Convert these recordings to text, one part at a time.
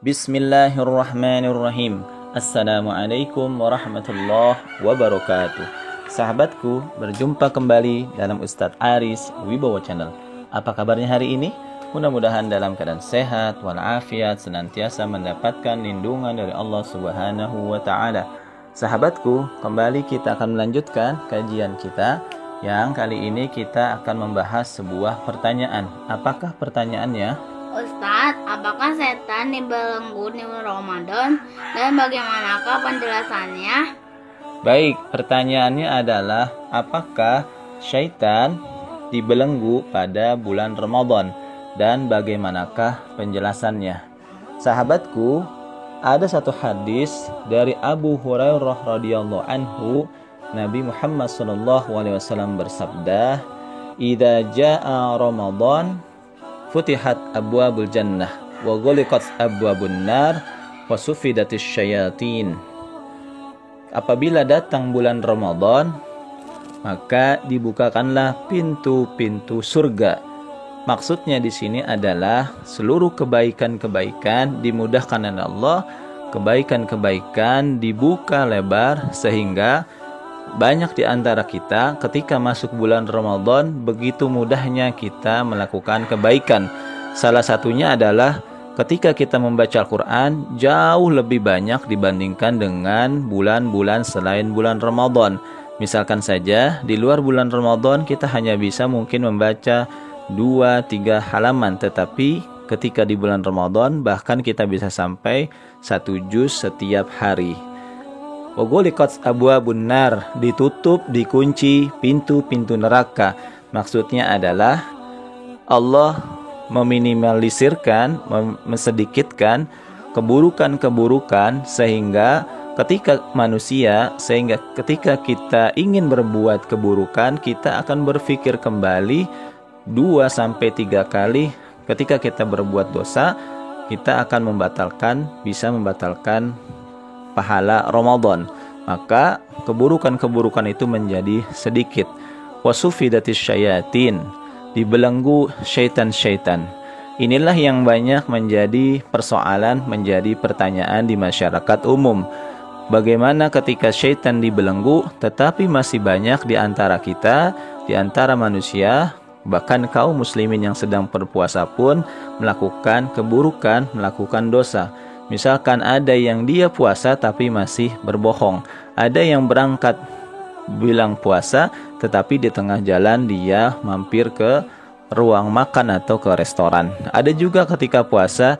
Bismillahirrahmanirrahim. Assalamualaikum warahmatullahi wabarakatuh. Sahabatku, berjumpa kembali dalam Ustadz Aris Wibowo Channel. Apa kabarnya hari ini? Mudah-mudahan dalam keadaan sehat walafiat, senantiasa mendapatkan lindungan dari Allah Subhanahu wa Ta'ala. Sahabatku, kembali kita akan melanjutkan kajian kita, yang kali ini kita akan membahas sebuah pertanyaan. Apakah pertanyaannya? Ustadz, apakah setan dibelenggu di Ramadan dan bagaimanakah penjelasannya? Baik, pertanyaannya adalah apakah syaitan dibelenggu pada bulan Ramadan dan bagaimanakah penjelasannya? Sahabatku, ada satu hadis dari Abu Hurairah radhiyallahu anhu, Nabi Muhammad SAW bersabda, "Idza jaa Ramadan futihat abwabul jannah wa ghuliqat abwabun nar wa sufidatis syayatin." Apabila datang bulan Ramadan, maka dibukakanlah pintu-pintu surga. Maksudnya di sini adalah seluruh kebaikan-kebaikan dimudahkan oleh Allah, kebaikan-kebaikan dibuka lebar sehingga banyak di antara kita ketika masuk bulan Ramadan begitu mudahnya kita melakukan kebaikan. Salah satunya adalah ketika kita membaca Al-Quran jauh lebih banyak dibandingkan dengan bulan-bulan selain bulan Ramadan. Misalkan saja di luar bulan Ramadan kita hanya bisa mungkin membaca 2-3 halaman, tetapi ketika di bulan Ramadan bahkan kita bisa sampai 1 juz setiap hari. Waghuliqat abwabun nar, ditutup, dikunci pintu-pintu neraka. Maksudnya adalah Allah meminimalisirkan, mesedikitkan keburukan-keburukan sehingga ketika kita ingin berbuat keburukan, kita akan berpikir kembali 2-3 kali. Ketika kita berbuat dosa, kita akan bisa membatalkan pahala Ramadan. Maka keburukan-keburukan itu menjadi sedikit. Wasufidatis syayatin, dibelenggu syaitan-syaitan. Inilah yang banyak menjadi persoalan, menjadi pertanyaan di masyarakat umum. Bagaimana ketika syaitan dibelenggu tetapi masih banyak di antara kita, di antara manusia, bahkan kaum muslimin yang sedang berpuasa pun melakukan keburukan, melakukan dosa. Misalkan ada yang dia puasa tapi masih berbohong. Ada yang berangkat bilang puasa tetapi di tengah jalan dia mampir ke ruang makan atau ke restoran. Ada juga ketika puasa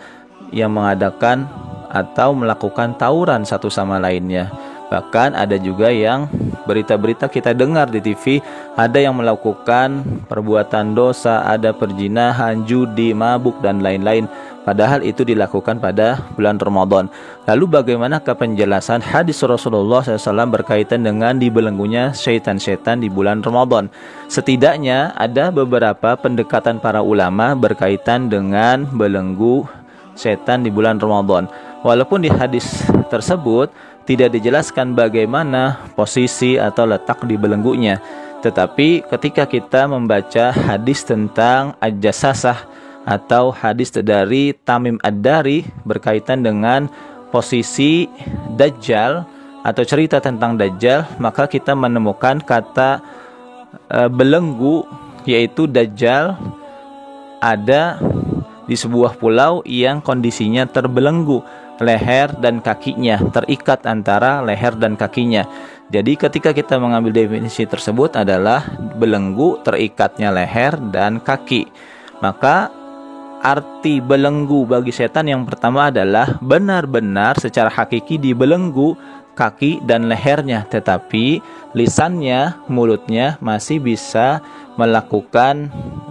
yang mengadakan atau melakukan tawuran satu sama lainnya. Bahkan ada juga yang berita-berita kita dengar di TV, ada yang melakukan perbuatan dosa, ada perzinahan, judi, mabuk dan lain-lain. Padahal itu dilakukan pada bulan Ramadan. Lalu bagaimanakah penjelasan hadis Rasulullah SAW berkaitan dengan dibelenggunya syaitan-syaitan di bulan Ramadan? Setidaknya ada beberapa pendekatan para ulama berkaitan dengan belenggu syaitan di bulan Ramadan. Walaupun di hadis tersebut tidak dijelaskan bagaimana posisi atau letak di belenggunya, tetapi ketika kita membaca hadis tentang Aj-Jassasah atau hadis dari Tamim Ad-Dari berkaitan dengan posisi Dajjal atau cerita tentang Dajjal, maka kita menemukan kata belenggu, yaitu Dajjal ada di sebuah pulau yang kondisinya terbelenggu, leher dan kakinya terikat antara leher dan kakinya. Jadi ketika kita mengambil definisi tersebut adalah belenggu, terikatnya leher dan kaki. Maka arti belenggu bagi setan yang pertama adalah benar-benar secara hakiki dibelenggu kaki dan lehernya, tetapi lisannya, mulutnya masih bisa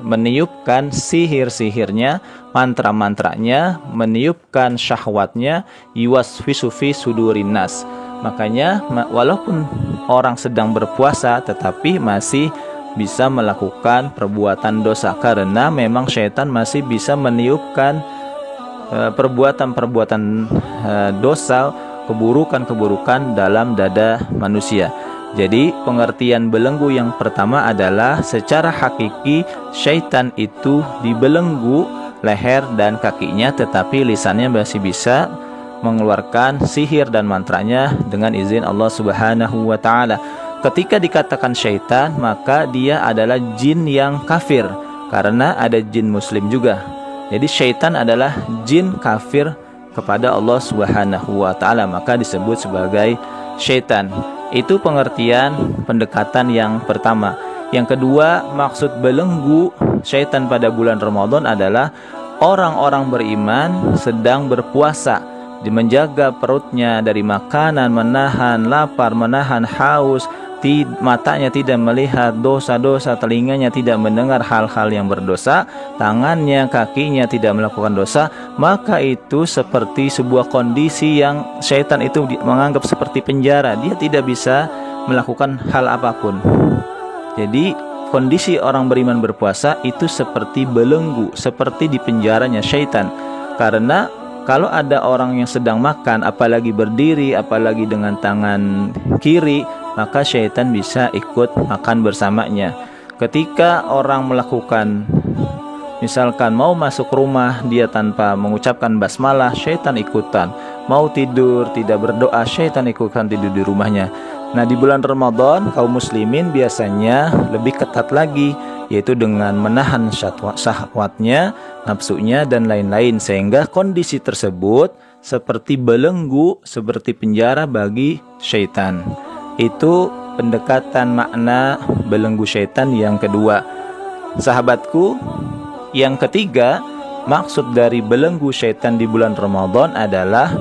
meniupkan sihir-sihirnya, mantra-mantranya, meniupkan syahwatnya, yuwaswisu fi sudurin nas. Makanya walaupun orang sedang berpuasa tetapi masih bisa melakukan perbuatan dosa, karena memang syaitan masih bisa meniupkan perbuatan-perbuatan dosa, keburukan-keburukan dalam dada manusia. Jadi pengertian belenggu yang pertama adalah secara hakiki syaitan itu dibelenggu leher dan kakinya, tetapi lisannya masih bisa mengeluarkan sihir dan mantranya dengan izin Allah Subhanahu wa taala. Ketika dikatakan syaitan, maka dia adalah jin yang kafir, karena ada jin muslim juga. Jadi syaitan adalah jin kafir kepada Allah Subhanahu wa taala, maka disebut sebagai syaitan. Itu pengertian pendekatan yang pertama. Yang kedua, maksud belenggu syaitan pada bulan Ramadan adalah orang-orang beriman sedang berpuasa, menjaga perutnya dari makanan, menahan lapar, menahan haus, matanya tidak melihat dosa-dosa, telinganya tidak mendengar hal-hal yang berdosa, tangannya, kakinya tidak melakukan dosa, maka itu seperti sebuah kondisi yang syaitan itu menganggap seperti penjara. Dia tidak bisa melakukan hal apapun. Jadi kondisi orang beriman berpuasa itu seperti belenggu, seperti di penjaranya syaitan. Karena kalau ada orang yang sedang makan, apalagi berdiri, apalagi dengan tangan kiri, maka syaitan bisa ikut makan bersamanya. Ketika orang melakukan, misalkan mau masuk rumah dia tanpa mengucapkan basmalah, syaitan ikutan. Mau tidur tidak berdoa, syaitan ikutan tidur di rumahnya. Nah, di bulan Ramadan kaum muslimin biasanya lebih ketat lagi, yaitu dengan menahan syahwatnya, nafsunya dan lain-lain, sehingga kondisi tersebut seperti belenggu, seperti penjara bagi syaitan. Itu pendekatan makna belenggu syaitan yang kedua. Sahabatku, yang ketiga, maksud dari belenggu syaitan di bulan Ramadan adalah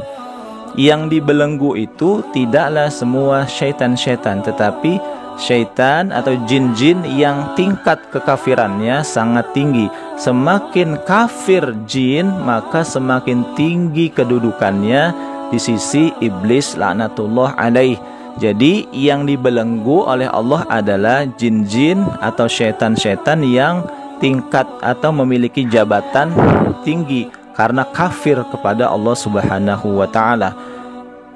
yang dibelenggu itu tidaklah semua syaitan-syaitan, tetapi syaitan atau jin-jin yang tingkat kekafirannya sangat tinggi. Semakin kafir jin, maka semakin tinggi kedudukannya di sisi iblis laknatullah alaih. Jadi yang dibelenggu oleh Allah adalah jin-jin atau syaitan-syaitan yang tingkat atau memiliki jabatan tinggi karena kafir kepada Allah Subhanahu wa taala.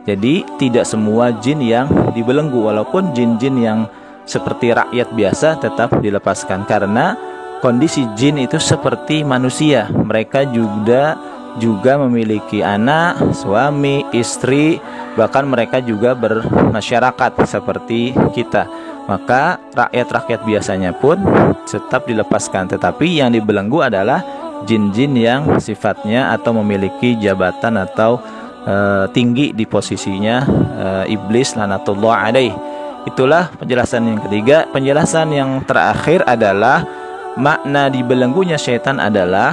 Jadi tidak semua jin yang dibelenggu, walaupun jin-jin yang seperti rakyat biasa tetap dilepaskan, karena kondisi jin itu seperti manusia. Mereka juga memiliki anak, suami, istri, bahkan mereka juga bermasyarakat seperti kita. Maka rakyat-rakyat biasanya pun tetap dilepaskan, tetapi yang dibelenggu adalah jin-jin yang sifatnya atau memiliki jabatan atau tinggi di posisinya, iblis laknatullah alaih. Itulah penjelasan yang ketiga. Penjelasan yang terakhir adalah makna dibelenggunya syaitan adalah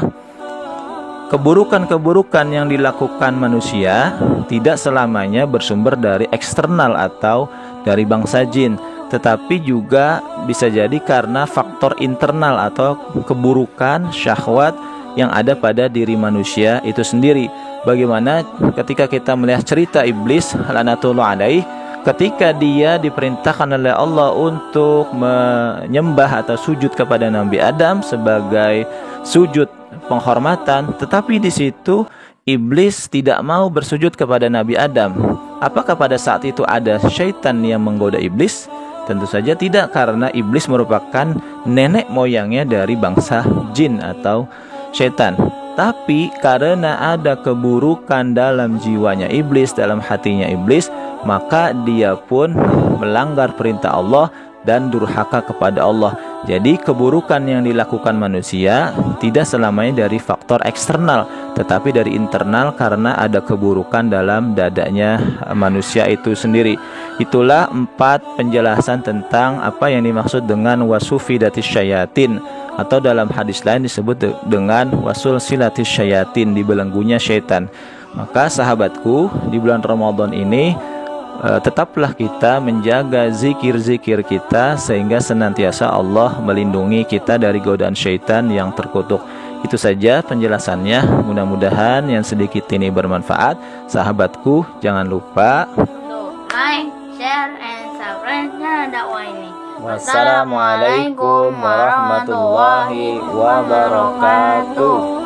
keburukan-keburukan yang dilakukan manusia tidak selamanya bersumber dari eksternal atau dari bangsa jin, tetapi juga bisa jadi karena faktor internal atau keburukan syahwat yang ada pada diri manusia itu sendiri. Bagaimana ketika kita melihat cerita iblis laknatullah alaih, ketika dia diperintahkan oleh Allah untuk menyembah atau sujud kepada Nabi Adam sebagai sujud penghormatan, tetapi di situ iblis tidak mau bersujud kepada Nabi Adam. Apakah pada saat itu ada syaitan yang menggoda iblis? Tentu saja tidak, karena iblis merupakan nenek moyangnya dari bangsa jin atau syaitan. Tapi karena ada keburukan dalam jiwanya iblis, dalam hatinya iblis, maka dia pun melanggar perintah Allah dan durhaka kepada Allah. Jadi keburukan yang dilakukan manusia tidak selamanya dari faktor eksternal, tetapi dari internal, karena ada keburukan dalam dadanya manusia itu sendiri. Itulah 4 penjelasan tentang apa yang dimaksud dengan wasufidatis syayatin, atau dalam hadis lain disebut dengan wasul silatis syayatin, dibelenggunya syaitan. Maka sahabatku, di bulan Ramadan ini tetaplah kita menjaga zikir-zikir kita, sehingga senantiasa Allah melindungi kita dari godaan syaitan yang terkutuk. Itu saja penjelasannya. Mudah-mudahan yang sedikit ini bermanfaat. Sahabatku, jangan lupa like, share, and subscribe channel dakwah ini. Wassalamualaikum warahmatullahi wabarakatuh.